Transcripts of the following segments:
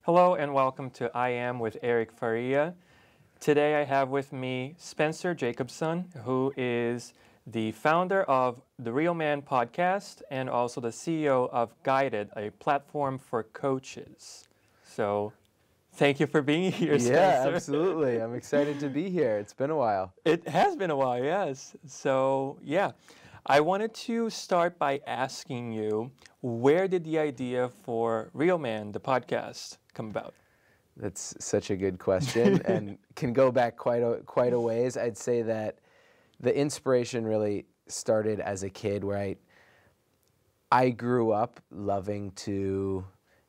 Hello and welcome to I Am with Eric Faria. Today I have with me Spencer Jacobson, who is the founder of the RealMan podcast and also the CEO of Guided, a platform for coaches. So thank you for being here, Spencer. Yeah, absolutely. I'm excited to be here. It's been a while. It has been a while, yes. So yeah, I wanted to start by asking you, where did the idea for RealMan, the podcast, come about? That's such a good question and can go back quite a ways. I'd say that the inspiration really started as a kid where I grew up loving to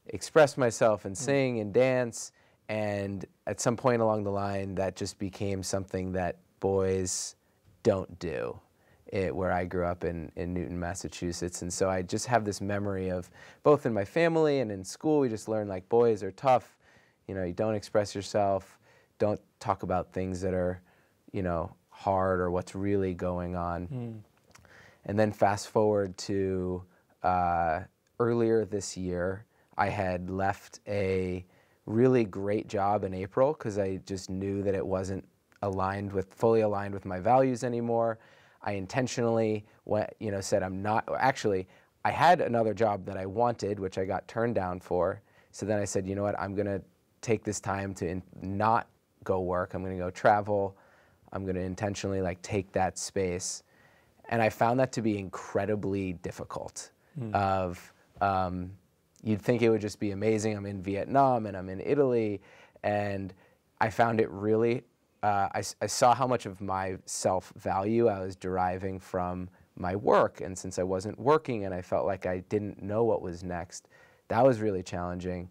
express myself and sing and dance, and at some point along the line that just became something that boys don't do. Where I grew up in Newton, Massachusetts. And so I just have this memory of both in my family and in school, we just learned like boys are tough. You know, you don't express yourself, don't talk about things that are, hard or what's really going on. And then fast forward to earlier this year, I had left a really great job in April because I just knew that it wasn't fully aligned with my values anymore. I intentionally said I'm not, actually, I had another job that I wanted, which I got turned down for. So then I said, you know what, I'm going to take this time to not go work. I'm going to go travel. I'm going to intentionally take that space. And I found that to be incredibly difficult. You'd think it would just be amazing. I'm in Vietnam and I'm in Italy. And I found it really I saw how much of my self-value I was deriving from my work. And since I wasn't working and I felt like I didn't know what was next, that was really challenging.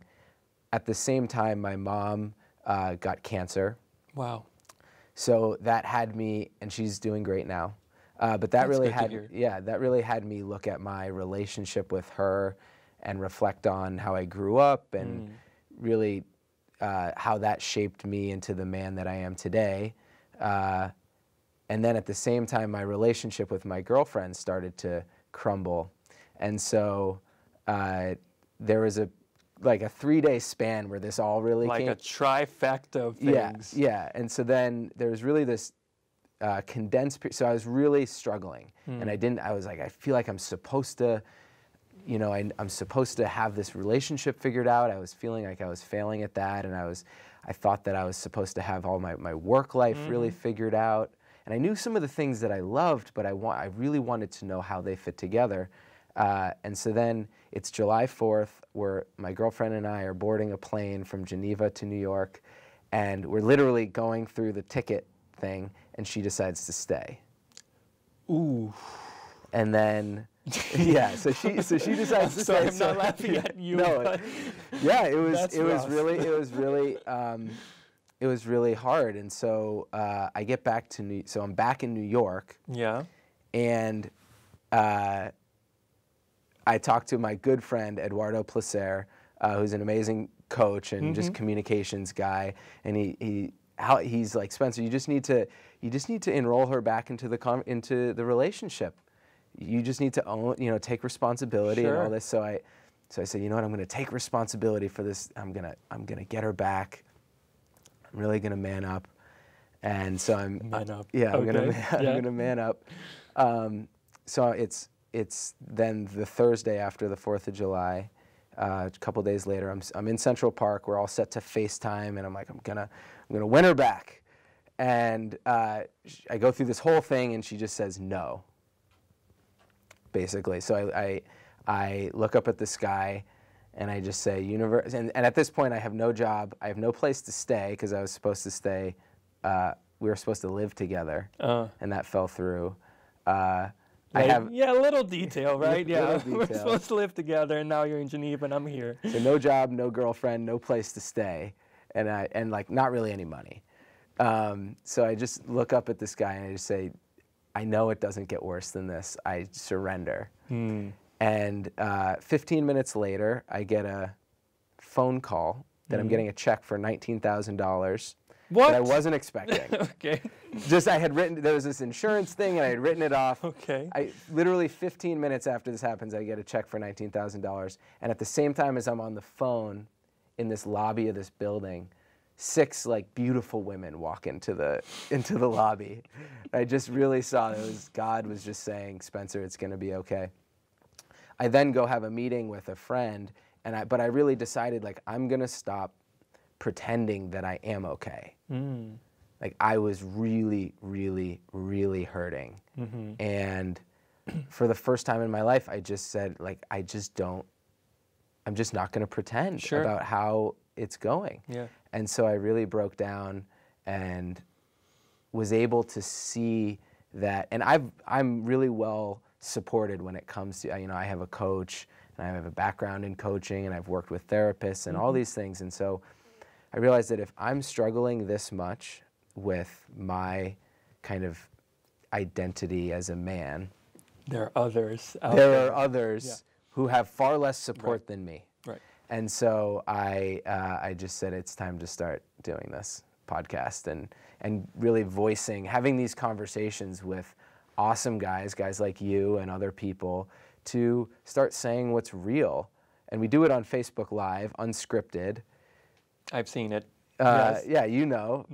At the same time, my mom got cancer. Wow. So that had me, and she's doing great now. But that really had me look at my relationship with her and reflect on how I grew up and really how that shaped me into the man that I am today. And then at the same time, my relationship with my girlfriend started to crumble. And so there was a 3-day span where this all really came. Like a trifecta of things. Yeah. And so then there was really this condensed period. So I was really struggling. And I was like, I feel like I'm supposed to, I'm supposed to have this relationship figured out. I was feeling like I was failing at that, and I thought that I was supposed to have all my work life really figured out. And I knew some of the things that I loved, but I really wanted to know how they fit together. And so then it's July 4th, where my girlfriend and I are boarding a plane from Geneva to New York, and we're literally going through the ticket thing, and she decides to stay. Ooh. And then, so she decides to stay. I'm not laughing at you. No, it was really hard. And so I get back to so I'm back in New York. Yeah. And I talked to my good friend Eduardo Placer, who's an amazing coach and just communications guy. And he's like, Spencer, you just need to enroll her back into the relationship. You just need to own, take responsibility and all this. So I said, you know what, I'm going to take responsibility for this. I'm going to get her back. I'm really going to man up. And so I'm going to man up. So it's then the Thursday after the 4th of July, a couple days later, I'm in Central Park. We're all set to FaceTime, and I'm like, I'm gonna win her back. And I go through this whole thing, and she just says no. Basically, so I look up at the sky, and I just say, universe. And at this point, I have no job. I have no place to stay because I was supposed to stay. We were supposed to live together, and that fell through. A little detail, right? Little detail. We're supposed to live together, and now you're in Geneva, and I'm here. So no job, no girlfriend, no place to stay, and not really any money. So I just look up at the sky, and I just say, I know it doesn't get worse than this. I surrender. And 15 minutes later, I get a phone call that I'm getting a check for $19,000. What? That I wasn't expecting. Okay. There was this insurance thing, and I had written it off. Okay. Literally 15 minutes after this happens, I get a check for $19,000. And at the same time as I'm on the phone, in this lobby of this building, 6 like beautiful women walk into the lobby. I just really saw that God was just saying, Spencer, it's going to be okay. I then go have a meeting with a friend, but I really decided, like, I'm going to stop pretending that I am okay. Like, I was really, really, really hurting. And for the first time in my life, I just said, like, I'm just not going to pretend about how it's going. Yeah. And so I really broke down and was able to see that, and I'm really well supported when it comes to, you know, I have a coach, and I have a background in coaching, and I've worked with therapists and all these things. And so I realized that if I'm struggling this much with my kind of identity as a man, there are others out there. There are others who have far less support than me. Right. And so I just said, it's time to start doing this podcast and really having these conversations with awesome guys like you and other people, to start saying what's real. And we do it on Facebook Live, unscripted. I've seen it. Yes. Yeah, you know.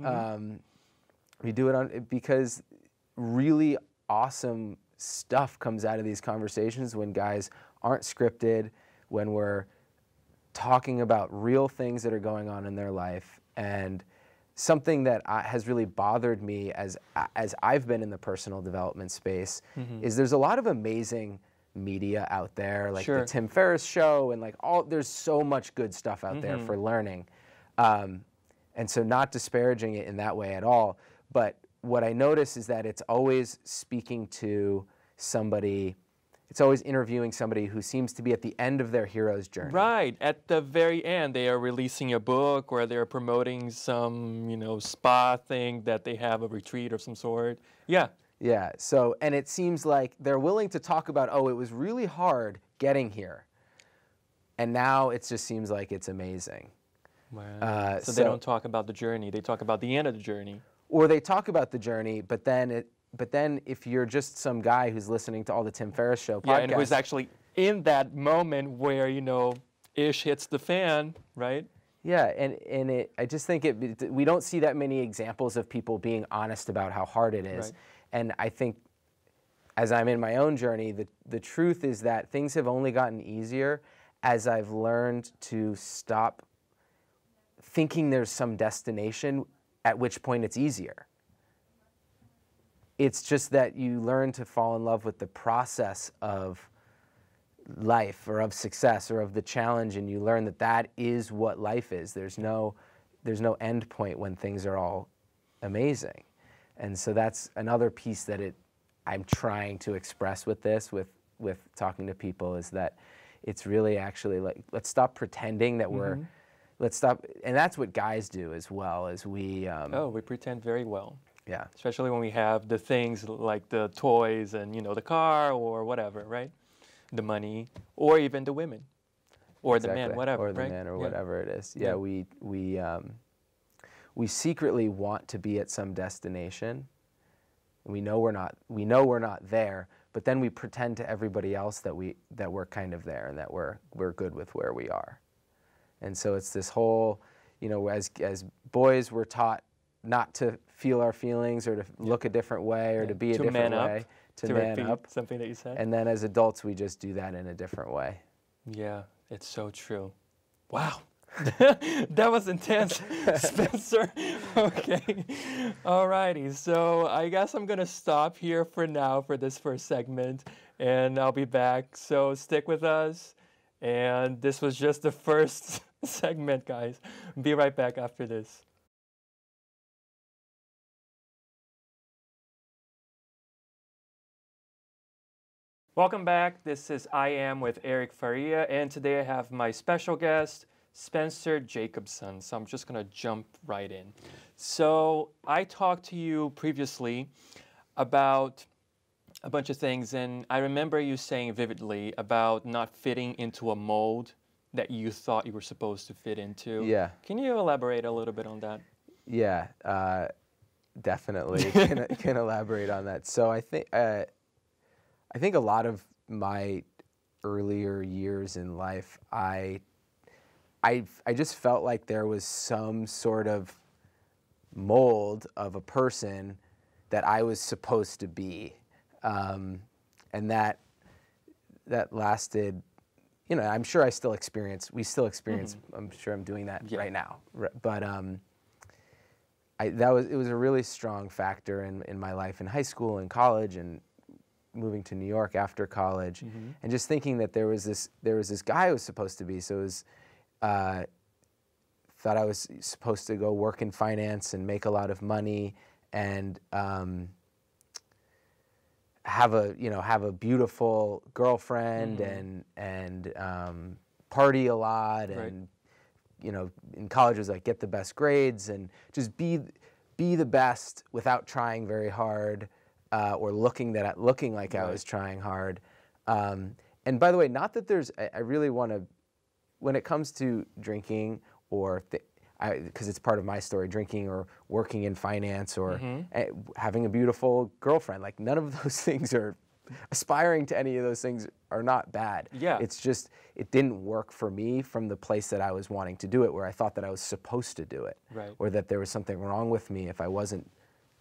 We do it because really awesome stuff comes out of these conversations when guys aren't scripted, when we're talking about real things that are going on in their life. And something that has really bothered me as I've been in the personal development space is there's a lot of amazing media out there, like the Tim Ferriss show, and like there's so much good stuff out there for learning. And so not disparaging it in that way at all, but what I notice is that it's always speaking to somebody, it's always interviewing somebody who seems to be at the end of their hero's journey. Right. At the very end, they are releasing a book, or they're promoting some, you know, spa thing that they have, a retreat of some sort. Yeah. Yeah. So, and it seems like they're willing to talk about, oh, it was really hard getting here. And now it just seems like it's amazing. Wow. So they don't talk about the journey. They talk about the end of the journey. Or they talk about the journey, but then if you're just some guy who's listening to all the Tim Ferriss show podcasts. Yeah, and who's actually in that moment where, you know, ish hits the fan, right? Yeah, and I just think we don't see that many examples of people being honest about how hard it is. Right. And I think as I'm in my own journey, the truth is that things have only gotten easier as I've learned to stop thinking there's some destination at which point it's easier. It's just that you learn to fall in love with the process of life, or of success, or of the challenge, and you learn that that is what life is. There's no end point when things are all amazing. And so that's another piece that I'm trying to express with this, with talking to people, is that it's really actually like, let's stop pretending that let's stop, and that's what guys do as well, as we pretend very well. Yeah. Especially when we have the things like the toys and, you know, the car or whatever, right? The money, or even the women, or the man, whatever, or the man, or whatever it is. Yeah, we secretly want to be at some destination. We know we're not there, but then we pretend to everybody else that we're kind of there, and that we're good with where we are. And so it's this whole, you know, as boys we're taught not to feel our feelings, or to look a different way, or to be a different way, to man up. Something that you said. And then as adults, we just do that in a different way. Yeah, it's so true. Wow. That was intense, Spencer. Okay. All righty. So I guess I'm going to stop here for now for this first segment, and I'll be back. So stick with us. And this was just the first segment, guys. Be right back after this. Welcome back. This is I Am with Eric Faria, and today I have my special guest, Spencer Jacobson. So I'm just going to jump right in. So I talked to you previously about a bunch of things, and I remember you saying vividly about not fitting into a mold that you thought you were supposed to fit into. Yeah. Can you elaborate a little bit on that? Yeah, definitely can elaborate on that. So I think a lot of my earlier years in life, I I just felt like there was some sort of mold of a person that I was supposed to be, and that lasted. You know, I'm sure we still experience. I'm sure I'm doing that right now. But it was a really strong factor in my life in high school and college and moving to New York after college, and just thinking that there was this guy I was supposed to be. So it was, thought I was supposed to go work in finance and make a lot of money and have a beautiful girlfriend and party a lot, and in college it was like get the best grades and just be the best without trying very hard or looking like I was trying hard. And by the way, not that I really want to, when it comes to drinking or because it's part of my story, drinking or working in finance or having a beautiful girlfriend, like none of those things are, aspiring to any of those things are not bad. Yeah. It's just, it didn't work for me from the place that I was wanting to do it, where I thought that I was supposed to do it. Right. Or that there was something wrong with me if I wasn't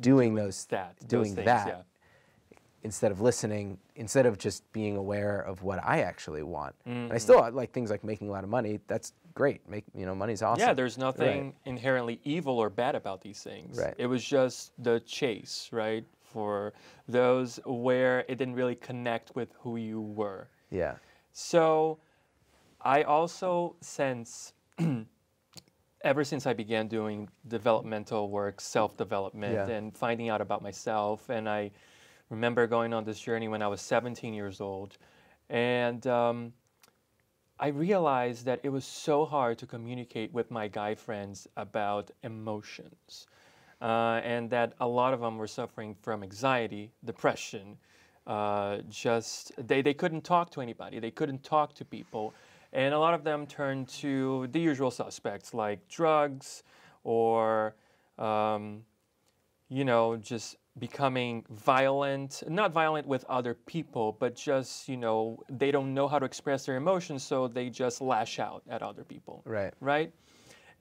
doing that. Instead of listening, instead of just being aware of what I actually want. And I still like things like making a lot of money. That's great. Money's awesome. Yeah, there's nothing inherently evil or bad about these things. Right. It was just the chase, right? For those where it didn't really connect with who you were. Yeah. So I also sense, ever since I began doing developmental work, self-development, and finding out about myself, and I remember going on this journey when I was 17 years old, and I realized that it was so hard to communicate with my guy friends about emotions, and that a lot of them were suffering from anxiety, depression. They couldn't talk to anybody. They couldn't talk to people, and a lot of them turned to the usual suspects like drugs or, just becoming violent, not violent with other people, but just, they don't know how to express their emotions, so they just lash out at other people. Right. Right?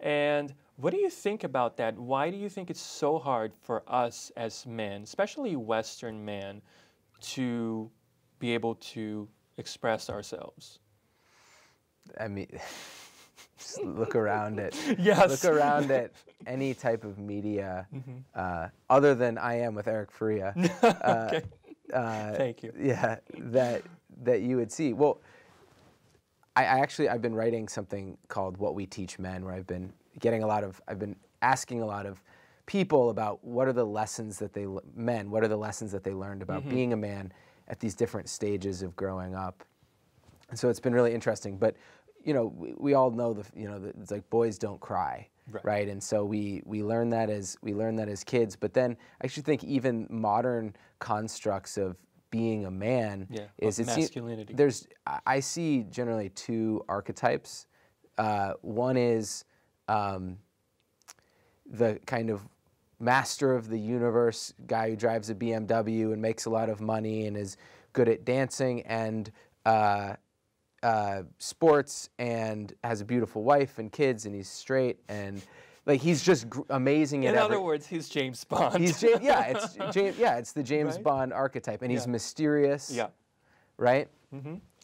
And what do you think about that? Why do you think it's so hard for us as men, especially Western men, to be able to express ourselves? I mean, just look around at Yes. look around at any type of media other than I Am with Eric Faria. Okay. Thank you. Yeah, that you would see. Well, I've been writing something called What We Teach Men, where I've been asking a lot of people about what are the lessons that they learned about being a man at these different stages of growing up. And so it's been really interesting. But we all know it's like boys don't cry, right? And so we learn that as kids. But then I actually think even modern constructs of being a man is masculinity. I see generally two archetypes. One is the kind of master of the universe guy who drives a BMW and makes a lot of money and is good at dancing and sports and has a beautiful wife and kids and he's straight and like he's just amazing at In other words, he's James Bond. It's the James Bond archetype, and he's mysterious. Yeah. Right.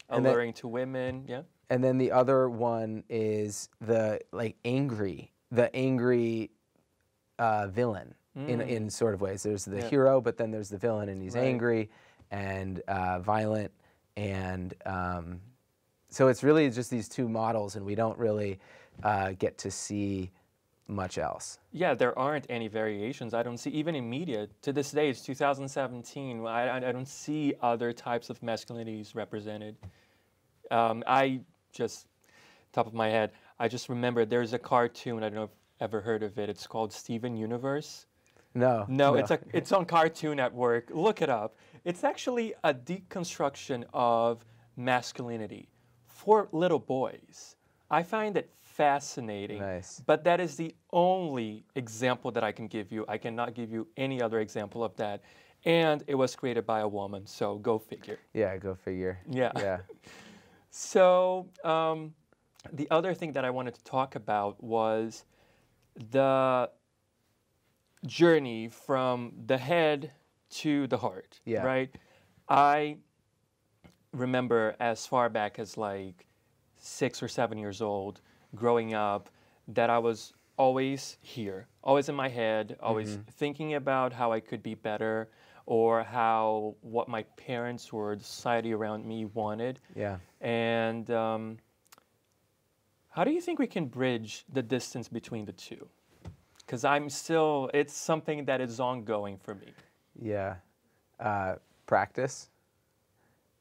Alluring to women. Yeah. And then the other one is the angry villain in sort of ways. There's the hero, but then there's the villain, and he's angry and violent, and so it's really just these two models, and we don't really get to see much else. Yeah, there aren't any variations. I don't see, even in media, to this day, it's 2017, I don't see other types of masculinities represented. I just, top of my head, I just remember there's a cartoon, I don't know if you've ever heard of it, it's called Steven Universe. No. It's on Cartoon Network, look it up. It's actually a deconstruction of masculinity for little boys. I find it fascinating. Nice. But that is the only example that I can give you. I cannot give you any other example of that. And it was created by a woman, so go figure. Yeah, go figure. Yeah. Yeah. So the other thing that I wanted to talk about was the journey from the head to the heart, Yeah. right? I remember as far back as like 6 or 7 years old, growing up, that I was always here, always in my head, always thinking about how I could be better or how what my parents or the society around me wanted. Yeah. And how do you think we can bridge the distance between the two? Because it's something that is ongoing for me. Yeah. Practice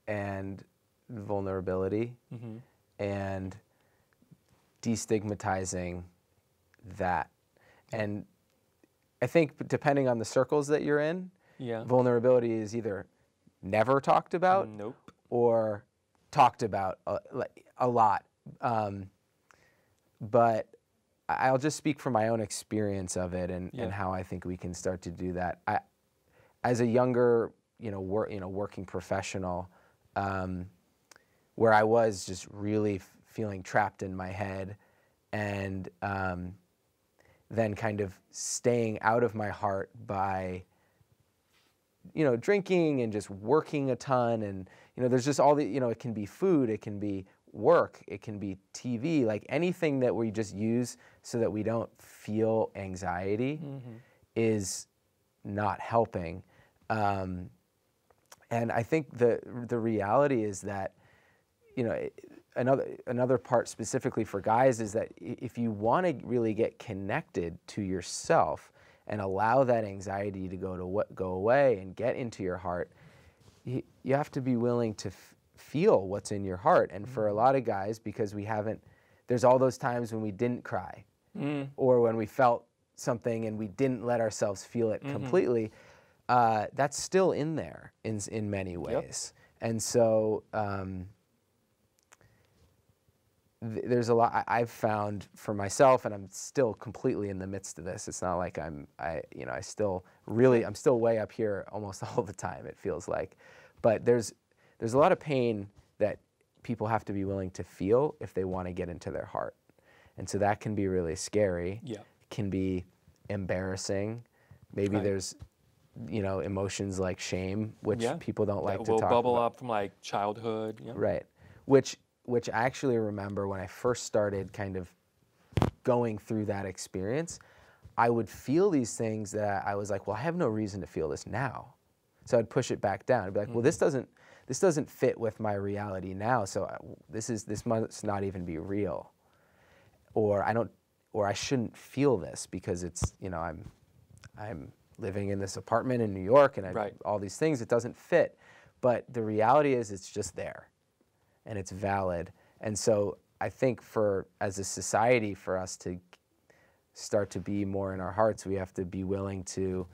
and vulnerability and destigmatizing that. And I think depending on the circles that you're in, vulnerability is either never talked about or talked about a lot. But I'll just speak from my own experience of it and how I think we can start to do that. As a younger, working professional, where I was just really feeling trapped in my head, and then kind of staying out of my heart by, drinking and just working a ton, and there's just all the, it can be food, it can be work, it can be TV, like anything that we just use so that we don't feel anxiety is not helping. And I think the reality is that, another part specifically for guys is that if you want to really get connected to yourself and allow that anxiety to go away and get into your heart, you have to be willing to feel what's in your heart. And for a lot of guys, because there's all those times when we didn't cry or when we felt something and we didn't let ourselves feel it completely, that's still in there in many ways. And so there's a lot I've found for myself, and I'm still completely in the midst of this. It's not like I'm still way up here almost all the time, it feels like. But there's a lot of pain that people have to be willing to feel if they want to get into their heart. And so that can be really scary. Yeah. It can be embarrassing. Maybe there's emotions like shame, which people don't like to talk about. Will bubble up from like childhood. Right. Which I actually remember when I first started kind of going through that experience, I would feel these things that I was like, well, I have no reason to feel this now. So I'd push it back down. I'd be like, well, this doesn't fit with my reality now. So this must not even be real. Or I shouldn't feel this because it's, I'm living in this apartment in New York and all these things, it doesn't fit. But the reality is it's just there and it's valid. And so I think as a society, for us to start to be more in our hearts, we have to be willing to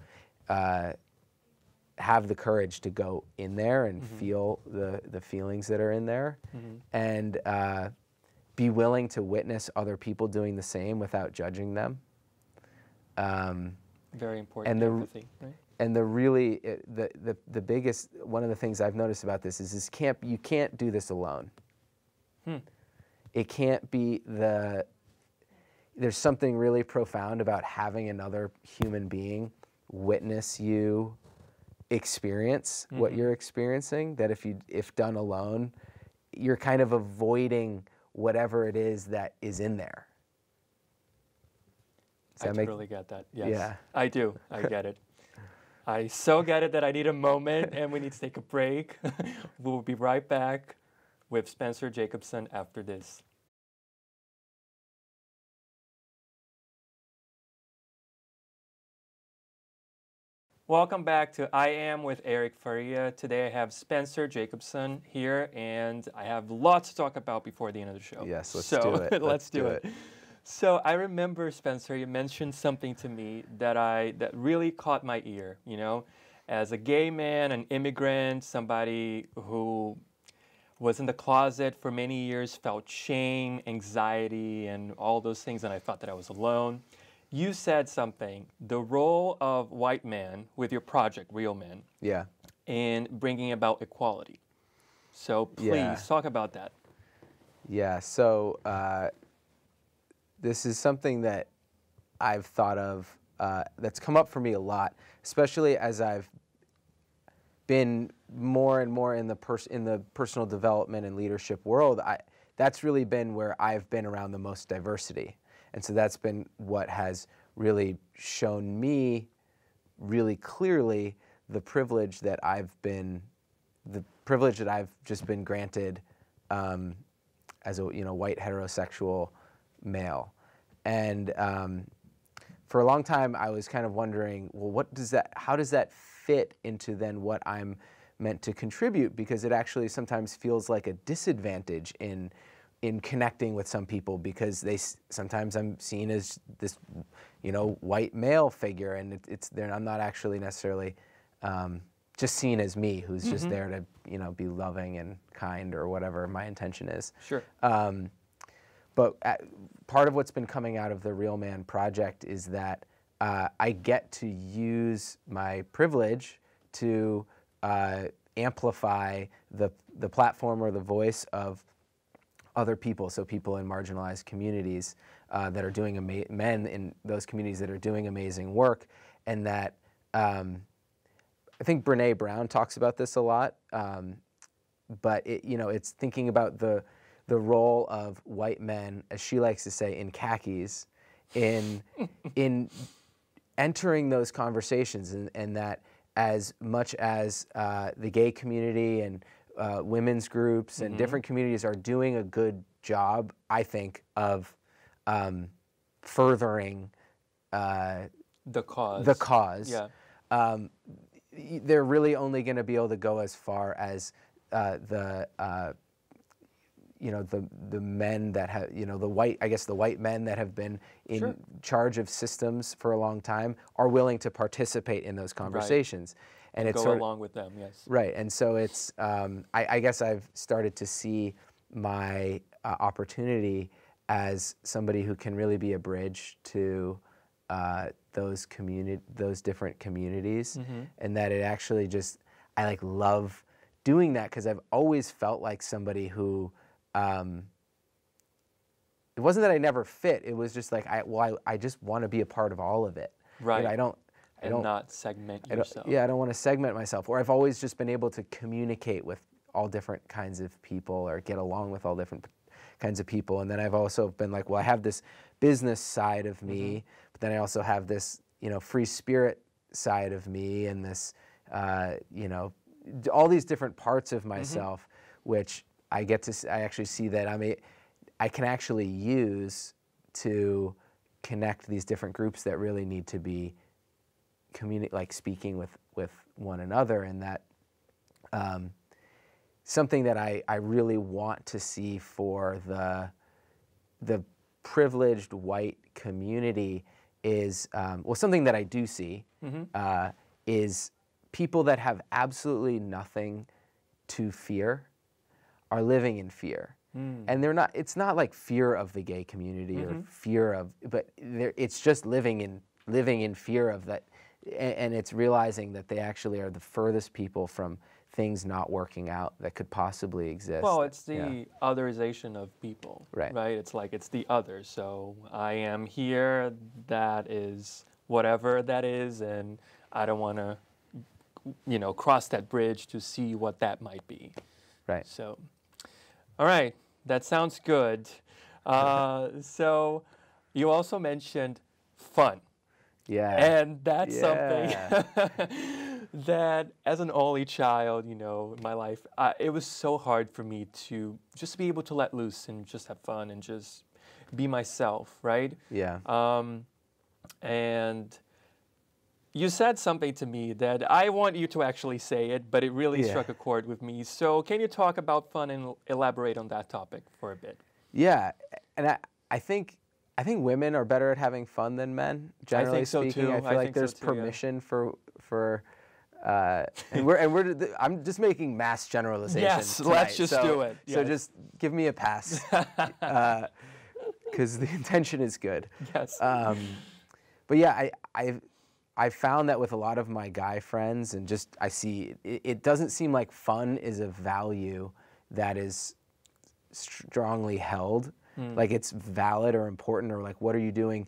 have the courage to go in there and feel the feelings that are in there, and be willing to witness other people doing the same without judging them. Very important empathy, right? And the biggest, one of the things I've noticed about this is you can't do this alone. It can't be there's something really profound about having another human being witness you experience what you're experiencing, that if done alone, you're kind of avoiding whatever it is that is in there. I totally get that. Yes. Yeah. I do. I get it. I so get it that I need a moment and we need to take a break. We'll be right back with Spencer Jacobson after this. Welcome back to I Am with Eric Faria. Today I have Spencer Jacobson here, and I have lots to talk about before the end of the show. Yes, let's do it. Let's do it. So I remember, Spencer, you mentioned something to me that really caught my ear. As a gay man, an immigrant, somebody who was in the closet for many years, felt shame, anxiety, and all those things, and I thought that I was alone. You said something, the role of white man with your project, RealMan, in bringing about equality. So please talk about that. Yeah, so this is something that I've thought of, that's come up for me a lot, especially as I've been more and more in the personal development and leadership world. That's really been where I've been around the most diversity. And so that's been what has really shown me really clearly the privilege that I've just been granted as a white heterosexual male. And for a long time I was kind of wondering, well, how does that fit into then what I'm meant to contribute? Because it actually sometimes feels like a disadvantage in connecting with some people, because sometimes I'm seen as this white male figure, and I'm not actually necessarily just seen as me, who's just there to be loving and kind, or whatever my intention is. Sure. But part of what's been coming out of the RealMan project is that I get to use my privilege to amplify the platform or the voice of other people, so people in marginalized communities that are doing men in those communities that are doing amazing work. And that I think Brene Brown talks about this a lot, but it's thinking about the role of white men, as she likes to say, in khakis, in entering those conversations, and that as much as the gay community and women's groups and different communities are doing a good job, I think, of furthering the cause. The cause. Yeah. They're really only going to be able to go as far as the men that have, the white men that have been in charge of systems for a long time are willing to participate in those conversations. Right. And it's go along with them, yes. Right, and so it's, I guess I've started to see my opportunity as somebody who can really be a bridge to those different communities, and that it actually I love doing that, because I've always felt like somebody who, it wasn't that I never fit, it was just like, I just want to be a part of all of it. Right. I don't not segment yourself. I don't want to segment myself. Or I've always just been able to communicate with all different kinds of people, or get along with all different kinds of people. And then I've also been like, well, I have this business side of me, but then I also have this, free spirit side of me, and this, all these different parts of myself, which I actually see that I can actually use to connect these different groups that really need to be speaking with one another. And that something that I really want to see for the privileged white community is, something that I do see is people that have absolutely nothing to fear are living in fear. And it's not like fear of the gay community or fear of, but it's just living in fear of that. And it's realizing that they actually are the furthest people from things not working out that could possibly exist. Well, it's the otherization of people, right? It's like it's the other. So I am here, that is whatever that is, and I don't want to, cross that bridge to see what that might be. Right. So, all right, that sounds good. So you also mentioned fun. Yeah. And that's something that, as an only child, in my life, it was so hard for me to just be able to let loose and just have fun and just be myself, right? Yeah. And you said something to me that I want you to actually say it, but it really struck a chord with me. So can you talk about fun and elaborate on that topic for a bit? Yeah, and I think women are better at having fun than men, generally speaking. I feel like there's permission for I'm just making mass generalizations. Yes, tonight, let's just do it. So just give me a pass, because the intention is good. Yes. But yeah, I found that with a lot of my guy friends, and I see it doesn't seem like fun is a value that is strongly held, like it's valid or important, or like what are you doing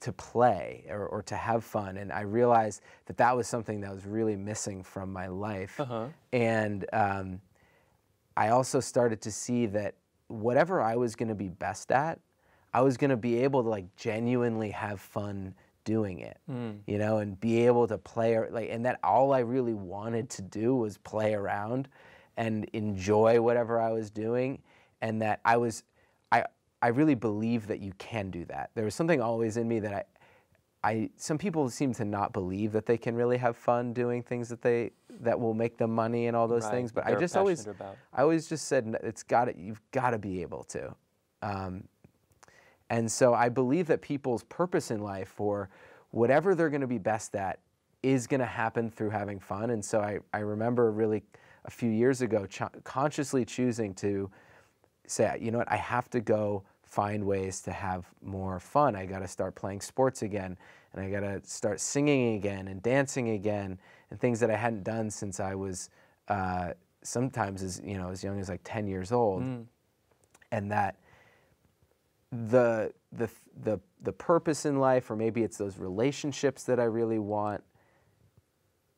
to play or to have fun. And I realized that that was something that was really missing from my life. And I also started to see that whatever I was going to be best at, I was going to be able to like genuinely have fun doing it, you know, and be able to play, and that all I really wanted to do was play around and enjoy whatever I was doing. And that I really believe that you can do that. There was something always in me that some people seem to not believe that they can really have fun doing things that will make them money and all those things. But I always just said you've got to be able to. And so I believe that people's purpose in life, or whatever they're going to be best at, is going to happen through having fun. And so I remember really a few years ago consciously choosing to say, you know what, I have to go find ways to have more fun. I got to start playing sports again, and I got to start singing again and dancing again, and things that I hadn't done since I was sometimes as young as like 10 years old. And that the purpose in life, or maybe it's those relationships that I really want,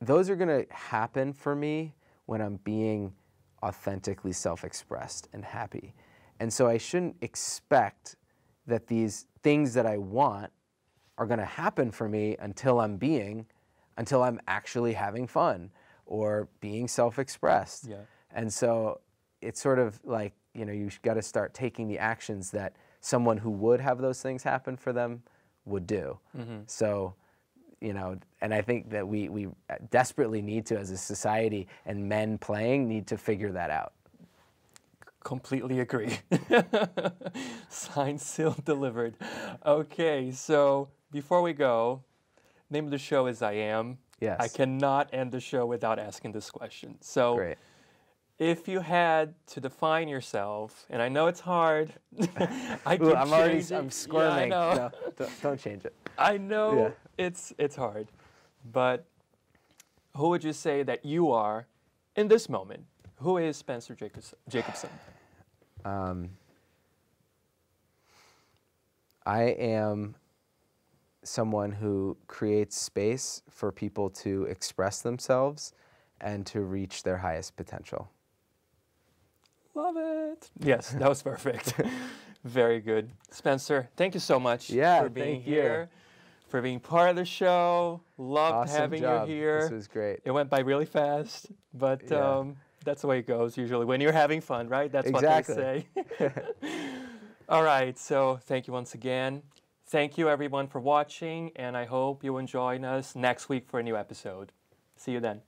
those are going to happen for me when I'm being authentically self-expressed and happy. And so I shouldn't expect that these things that I want are going to happen for me until I'm actually having fun or being self-expressed. And so it's sort of like, you've got to start taking the actions that someone who would have those things happen for them would do. So, and I think that we desperately need to, as a society, and men playing, need to figure that out. Completely agree. Signed, sealed, delivered. Okay, so before we go, name of the show is I Am. Yes. I cannot end the show without asking this question. So, great. If you had to define yourself, and I know it's hard, I'm squirming. Yeah, I know. No, don't change it. I know it's hard, but who would you say that you are in this moment? Who is Spencer Jacobson? I am someone who creates space for people to express themselves and to reach their highest potential. Love it. Yes, that was perfect. Very good. Spencer, thank you so much for being here, for being part of the show. Loved having you here. This was great. It went by really fast, but that's the way it goes usually when you're having fun, right? That's what they say. All right, so thank you once again. Thank you everyone for watching, and I hope you'll join us next week for a new episode. See you then.